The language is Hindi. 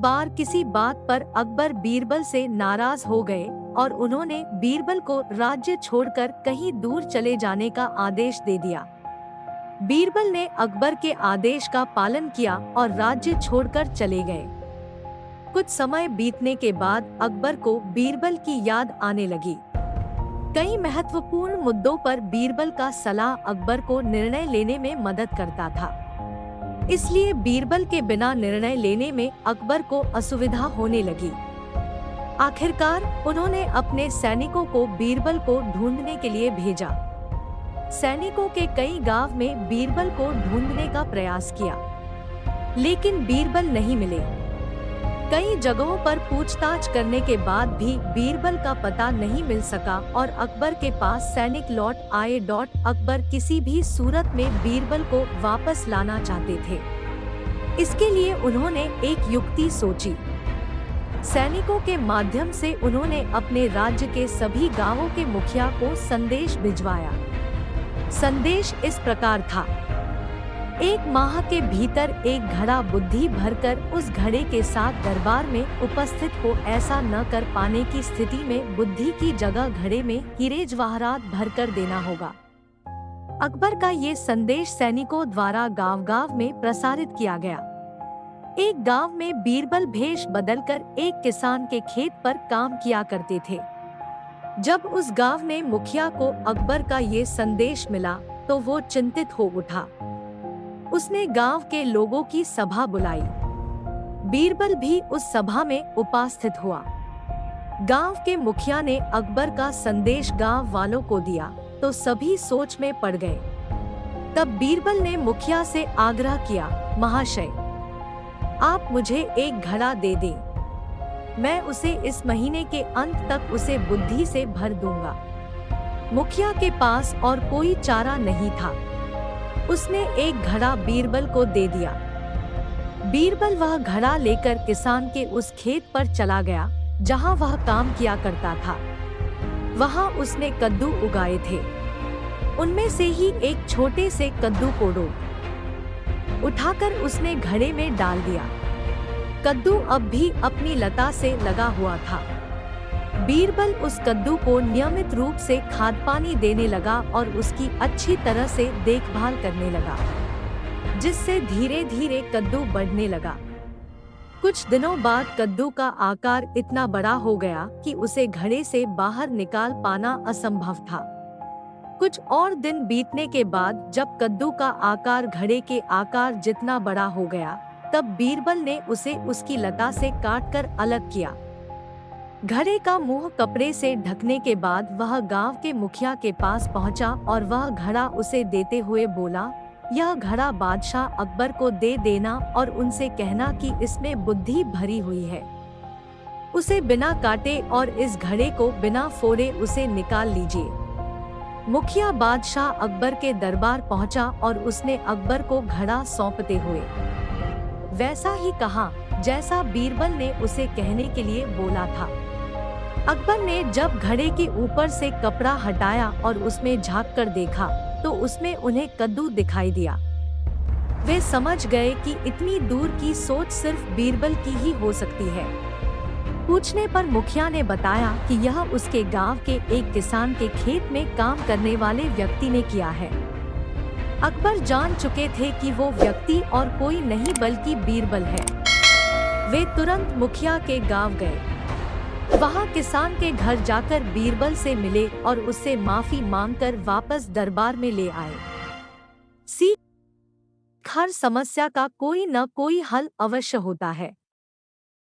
बार किसी बात पर अकबर बीरबल से नाराज हो गए और उन्होंने बीरबल को राज्य छोड़कर कहीं दूर चले जाने का आदेश दे दिया। बीरबल ने अकबर के आदेश का पालन किया और राज्य छोड़कर चले गए। कुछ समय बीतने के बाद अकबर को बीरबल की याद आने लगी। कई महत्वपूर्ण मुद्दों पर बीरबल का सलाह अकबर को निर्णय लेने में मदद करता था। इसलिए बीरबल के बिना निर्णय लेने में अकबर को असुविधा होने लगी। आखिरकार उन्होंने अपने सैनिकों को बीरबल को ढूंढने के लिए भेजा। सैनिकों के कई गांव में बीरबल को ढूंढने का प्रयास किया, लेकिन बीरबल नहीं मिले। कई जगहों पर पूछताछ करने के बाद भी बीरबल का पता नहीं मिल सका और अकबर के पास सैनिक लौट आए। अकबर किसी भी सूरत में बीरबल को वापस लाना चाहते थे। इसके लिए उन्होंने एक युक्ति सोची। सैनिकों के माध्यम से उन्होंने अपने राज्य के सभी गांवों के मुखिया को संदेश भिजवाया। संदेश इस प्रकार था: 1 माह के भीतर एक घड़ा बुद्धि भरकर उस घड़े के साथ दरबार में उपस्थित हो। ऐसा न कर पाने की स्थिति में बुद्धि की जगह घड़े में हीरे जवाहरात भरकर देना होगा। अकबर का ये संदेश सैनिकों द्वारा गांव-गांव में प्रसारित किया गया। एक गांव में बीरबल भेष बदलकर एक किसान के खेत पर काम किया करते थे। जब उस गांव में मुखिया को अकबर का ये संदेश मिला तो वो चिंतित हो उठा। उसने गांव के लोगों की सभा बुलाई। बीरबल भी उस सभा में उपस्थित हुआ। गांव के मुखिया ने अकबर का संदेश गांव वालों को दिया तो सभी सोच में पड़ गए। तब बीरबल ने मुखिया से आग्रह किया, महाशय, आप मुझे एक घड़ा दे दें। मैं उसे इस महीने के अंत तक उसे बुद्धि से भर दूंगा। मुखिया के पास और कोई चारा नहीं था। उसने एक घड़ा बीरबल को दे दिया। बीरबल वह घड़ा लेकर किसान के उस खेत पर चला गया जहां वह काम किया करता था। वहां उसने कद्दू उगाए थे। उनमें से ही एक छोटे से कद्दू को उठाकर उसने घड़े में डाल दिया। कद्दू अब भी अपनी लता से लगा हुआ था। बीरबल उस कद्दू को नियमित रूप से खाद पानी देने लगा और उसकी अच्छी तरह से देखभाल करने लगा, जिससे धीरे धीरे कद्दू बढ़ने लगा। कुछ दिनों बाद कद्दू का आकार इतना बड़ा हो गया कि उसे घड़े से बाहर निकाल पाना असंभव था। कुछ और दिन बीतने के बाद जब कद्दू का आकार घड़े के आकार जितना बड़ा हो गया, तब बीरबल ने उसे उसकी लता से काटकर अलग किया। घड़े का मुंह कपड़े से ढकने के बाद वह गांव के मुखिया के पास पहुंचा और वह घड़ा उसे देते हुए बोला, यह घड़ा बादशाह अकबर को दे देना और उनसे कहना कि इसमें बुद्धि भरी हुई है। उसे बिना काटे और इस घड़े को बिना फोड़े उसे निकाल लीजिए। मुखिया बादशाह अकबर के दरबार पहुंचा और उसने अकबर को घड़ा सौंपते हुए वैसा ही कहा जैसा बीरबल ने उसे कहने के लिए बोला था। अकबर ने जब घड़े के ऊपर से कपड़ा हटाया और उसमें झांक कर देखा तो उसमें उन्हें कद्दू दिखाई दिया। वे समझ गए कि इतनी दूर की सोच सिर्फ बीरबल की ही हो सकती है। पूछने पर मुखिया ने बताया कि यह उसके गांव के एक किसान के खेत में काम करने वाले व्यक्ति ने किया है। अकबर जान चुके थे कि वो व्यक्ति और कोई नहीं बल्कि बीरबल है। वे तुरंत मुखिया के गांव गए। वहां किसान के घर जाकर बीरबल से मिले और उससे माफी मांगकर वापस दरबार में ले आए। हर समस्या का कोई न कोई हल अवश्य होता है।